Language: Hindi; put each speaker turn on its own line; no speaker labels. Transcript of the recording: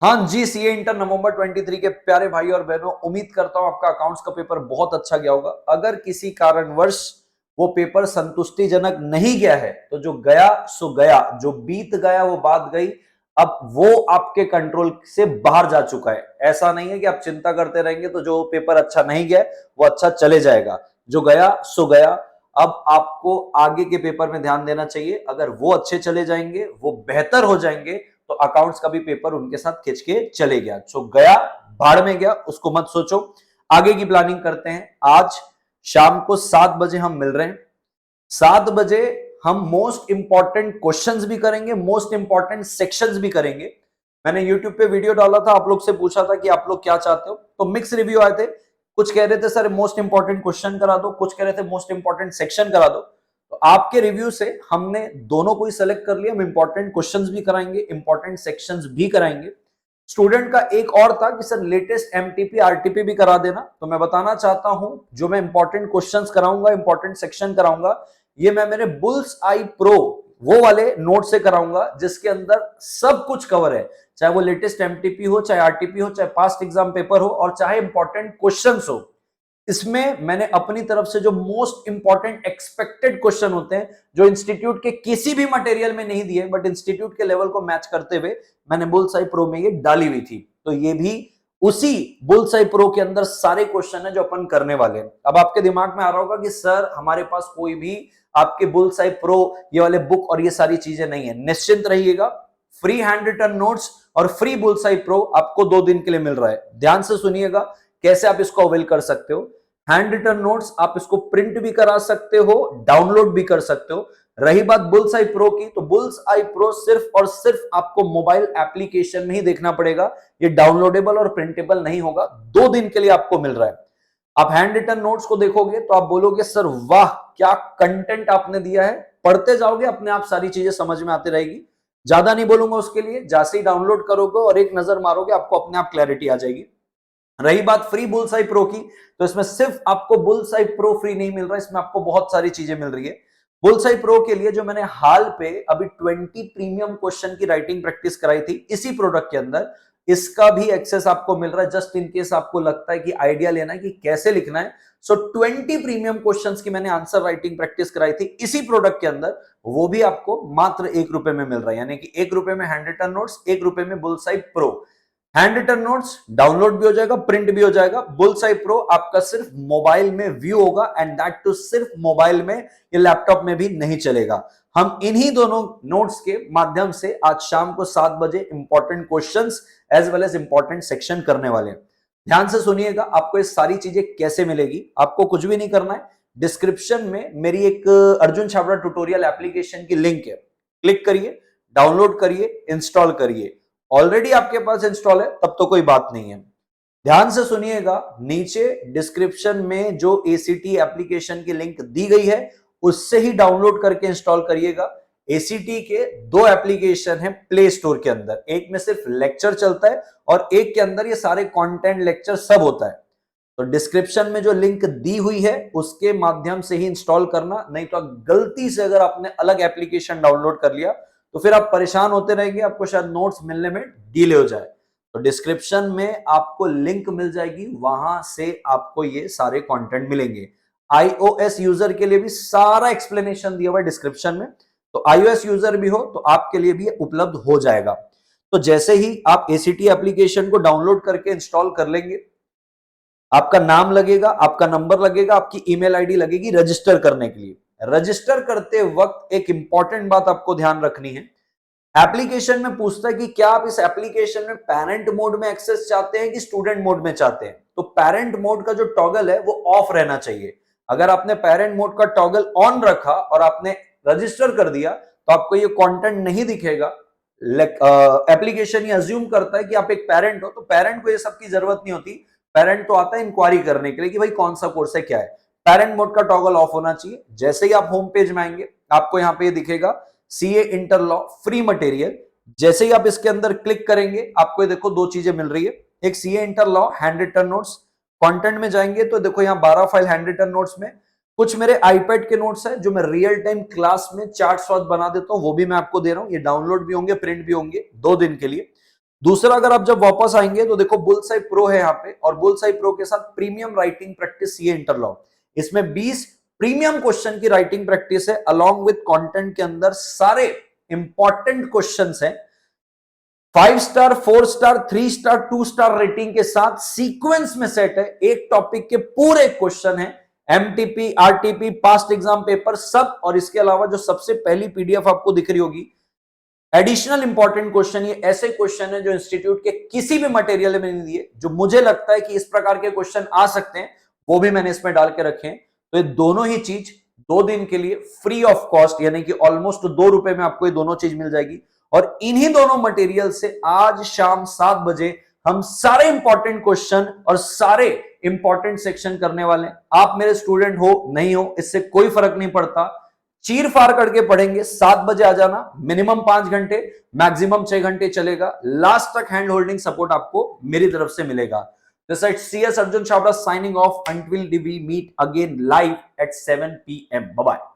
हाँ जी, सीए इंटर नवंबर 23 के प्यारे भाई और बहनों, उम्मीद करता हूं आपका अकाउंट्स का पेपर बहुत अच्छा गया होगा। अगर किसी कारणवश वो पेपर संतुष्टिजनक नहीं गया है तो जो गया सो गया, जो बीत गया वो बात गई। अब वो आपके कंट्रोल से बाहर जा चुका है। ऐसा नहीं है कि आप चिंता करते रहेंगे तो जो पेपर अच्छा नहीं गया वो अच्छा चले जाएगा। जो गया सो गया। अब आपको आगे के पेपर में ध्यान देना चाहिए। अगर वो अच्छे चले जाएंगे, वो बेहतर हो जाएंगे, तो अकाउंट्स का भी पेपर उनके साथ खिंच के चले गया। सो गया भाड़ में गया, उसको मत सोचो। आगे की प्लानिंग करते हैं। आज शाम को 7 बजे हम मिल रहे हैं। 7 बजे हम मोस्ट इंपॉर्टेंट क्वेश्चंस भी करेंगे, मोस्ट इंपॉर्टेंट सेक्शंस भी करेंगे। मैंने यूट्यूब पे वीडियो डाला था, आप लोग से पूछा था कि आप लोग क्या चाहते हो, तो मिक्स रिव्यू आए थे। कुछ कह रहे थे सर मोस्ट इंपॉर्टेंट क्वेश्चन करा दो, कुछ कह रहे थे मोस्ट इंपॉर्टेंट सेक्शन करा दो। तो आपके रिव्यू से हमने दोनों को ही सेलेक्ट कर लिया। हम इंपॉर्टेंट क्वेश्चंस भी कराएंगे, इंपॉर्टेंट सेक्शंस भी कराएंगे। स्टूडेंट का एक और था कि सर लेटेस्ट एमटीपी आरटीपी भी करा देना। तो मैं बताना चाहता हूं, जो मैं इंपॉर्टेंट क्वेश्चंस कराऊंगा, इंपॉर्टेंट सेक्शन कराऊंगा, ये मैं मेरे बुल्स आई प्रो वो वाले नोट से कराऊंगा, जिसके अंदर सब कुछ कवर है। चाहे वो लेटेस्ट एमटीपी हो, चाहे आरटीपी हो, चाहे पास्ट एग्जाम पेपर हो, और चाहे इंपॉर्टेंट क्वेश्चंस हो। इसमें मैंने अपनी तरफ से जो मोस्ट इंपॉर्टेंट एक्सपेक्टेड क्वेश्चन होते हैं, जो इंस्टीट्यूट के किसी भी मटेरियल में नहीं दिए बट इंस्टीट्यूट के लेवल को मैच करते हुए, मैंने बुल्सआई प्रो में ये डाली हुई थी। तो ये भी उसी बुल्सआई प्रो के अंदर सारे क्वेश्चन है जो अपन करने वाले हैं। अब आपके दिमाग में आ रहा होगा कि सर हमारे पास कोई भी आपके बुल्सआई प्रो ये वाले बुक और ये सारी चीजें नहीं है। निश्चिंत रहिएगा, फ्री हैंड रिटन नोट्स और फ्री बुल्सआई प्रो आपको 2 दिन के लिए मिल रहा है। ध्यान से सुनिएगा कैसे आप इसको अवेल कर सकते हो। हैंड रिटन नोट्स आप इसको प्रिंट भी करा सकते हो, डाउनलोड भी कर सकते हो। रही बात बुल्स आई प्रो की, तो बुल्स आई प्रो सिर्फ और सिर्फ आपको मोबाइल एप्लीकेशन में ही देखना पड़ेगा। ये डाउनलोडेबल और प्रिंटेबल नहीं होगा। 2 दिन के लिए आपको मिल रहा है। आप हैंड रिटन नोट्स को देखोगे तो आप बोलोगे सर वाह क्या कंटेंट आपने दिया है। पढ़ते जाओगे, अपने आप सारी चीजें समझ में आती रहेगी। ज्यादा नहीं बोलूंगा उसके लिए, जैसे ही डाउनलोड करोगे और एक नजर मारोगे, आपको अपने आप क्लैरिटी आ जाएगी। रही बात फ्री बुल्सआई प्रो की, तो इसमें सिर्फ आपको बुल्सआई प्रो फ्री नहीं मिल रहा है, इसमें आपको बहुत सारी चीजें मिल रही है। बुल्सआई प्रो के लिए जो मैंने हाल पे अभी 20 प्रीमियम क्वेश्चन की राइटिंग प्रैक्टिस कराई थी इसी प्रोडक्ट के अंदर, इसका भी एक्सेस आपको मिल रहा है। जस्ट इन केस आपको लगता है कि आइडिया लेना है कि कैसे लिखना है, सो 20 प्रीमियम क्वेश्चंस की मैंने आंसर राइटिंग प्रैक्टिस कराई थी इसी प्रोडक्ट के अंदर। वो भी आपको मात्र 1 रुपए में मिल रहा है, यानी कि 1 रुपए में हैंड रिटन नोट्स, 1 रुपए में bullseye pro. Handwritten notes download भी हो जाएगा, प्रिंट भी हो जाएगा। बुल्सआई प्रो आपका सिर्फ मोबाइल में व्यू होगा, एंड दैट टू सिर्फ मोबाइल में, ये लैपटॉप में भी नहीं चलेगा। हम इन्हीं दोनों नोट्स के माध्यम से आज शाम को 7 बजे important questions as well as important section करने वाले हैं। ध्यान से सुनिएगा, आपको ये सारी चीजें कैसे मिलेगी। आपको कुछ भी नहीं करना है, डिस्क्रिप्शन में मेरी एक अर्जुन छाबड़ा ट्यूटोरियल एप्लीकेशन की लिंक है, क्लिक करिए, डाउनलोड करिए, इंस्टॉल करिए। ऑलरेडी आपके पास इंस्टॉल है तब तो कोई बात नहीं है। ध्यान से सुनिएगा, नीचे डिस्क्रिप्शन में जो एसीटी एप्लीकेशन की लिंक दी गई है उससे ही डाउनलोड करके इंस्टॉल करिएगा। एसीटी के 2 एप्लीकेशन है प्ले स्टोर के अंदर, एक में सिर्फ लेक्चर चलता है और एक के अंदर ये सारे कंटेंट लेक्चर सब होता है। तो डिस्क्रिप्शन में जो लिंक दी हुई है उसके माध्यम से ही इंस्टॉल करना, नहीं तो गलती से अगर आपने अलग एप्लीकेशन डाउनलोड कर लिया तो फिर आप परेशान होते रहेंगे, आपको शायद नोट्स मिलने में डिले हो जाए। तो डिस्क्रिप्शन में आपको लिंक मिल जाएगी, वहां से आपको ये सारे कंटेंट मिलेंगे। iOS यूजर के लिए भी सारा एक्सप्लेनेशन दिया हुआ है डिस्क्रिप्शन में, तो iOS यूजर भी हो तो आपके लिए भी उपलब्ध हो जाएगा। तो जैसे ही आप एसीटी एप्लीकेशन को डाउनलोड करके इंस्टॉल कर लेंगे, आपका नाम लगेगा, आपका नंबर लगेगा, आपकी ईमेल आईडी लगेगी रजिस्टर करने के लिए। रजिस्टर करते वक्त एक इंपॉर्टेंट बात आपको ध्यान रखनी है। एप्लीकेशन में पूछता है कि क्या आप इस एप्लीकेशन में पेरेंट मोड में एक्सेस चाहते हैं कि स्टूडेंट मोड में चाहते हैं। तो पेरेंट मोड का जो टॉगल है वो ऑफ रहना चाहिए। अगर आपने पेरेंट मोड का टॉगल ऑन रखा और आपने रजिस्टर कर दिया तो आपको ये कंटेंट नहीं दिखेगा। एप्लीकेशन ये अज्यूम करता है कि आप एक पेरेंट हो, तो पेरेंट को ये सब की जरूरत नहीं होती। पेरेंट तो आता है इंक्वायरी करने के लिए कि भाई कौन सा कोर्स है, क्या है। पेरेंट मोड का टॉगल ऑफ होना चाहिए। जैसे ही आप होम पेज में आएंगे आपको यहाँ पे दिखेगा CA inter law free material. जैसे ही आप इसके अंदर क्लिक करेंगे आपको देखो 2 चीजें मिल रही है, एक CA inter law handwritten notes. Content में जाएंगे तो देखो यहाँ 12 फाइल हैंड रिटन नोट्स में कुछ मेरे आईपैड के नोट्स है जो मैं रियल टाइम क्लास में चार्ट वार्ट बना देता हूँ, वो भी मैं आपको दे रहा हूँ। ये डाउनलोड भी होंगे, प्रिंट भी होंगे 2 दिन के लिए। दूसरा, अगर आप जब वापस आएंगे तो देखो बुलसाई प्रो है यहाँ पे, और बुलसाई प्रो के साथ प्रीमियम राइटिंग प्रैक्टिस ये इंटरलॉक, इसमें 20 प्रीमियम क्वेश्चन की राइटिंग प्रैक्टिस है, अलॉन्ग विद कंटेंट के अंदर सारे इंपॉर्टेंट क्वेश्चंस हैं। 5 star, 4 star, 3 star, 2 star rating के साथ सीक्वेंस में सेट है, एक टॉपिक के पूरे क्वेश्चन है, MTP, RTP, past exam paper सब, और इसके अलावा जो सबसे पहली पीडीएफ आपको दिख रही होगी, एडिशनल इंपॉर्टेंट क्वेश्चन, ये ऐसे क्वेश्चन है जो इंस्टीट्यूट के किसी भी मटेरियल में नहीं दिए, जो मुझे लगता है कि इस प्रकार के क्वेश्चन आ सकते हैं, वो भी मैंने इसमें डाल के रखे हैं। तो ये दोनों ही चीज 2 दिन के लिए फ्री ऑफ कॉस्ट, यानी कि ऑलमोस्ट 2 रुपए में आपको ये दोनों चीज मिल जाएगी। और इन्हीं दोनों मटेरियल से आज शाम 7 बजे हम सारे इंपॉर्टेंट क्वेश्चन और सारे इंपॉर्टेंट सेक्शन करने वाले हैं। आप मेरे स्टूडेंट हो नहीं हो इससे कोई फर्क नहीं पड़ता, चीर फाड़ करके पढ़ेंगे। 7 बजे आ जाना, मिनिमम 5 घंटे, मैक्सिमम 6 घंटे चलेगा, लास्ट तक हैंड होल्डिंग सपोर्ट आपको मेरी तरफ से मिलेगा। This is CS Arjun Chhabra signing off until we meet again live at 7 PM. Bye bye.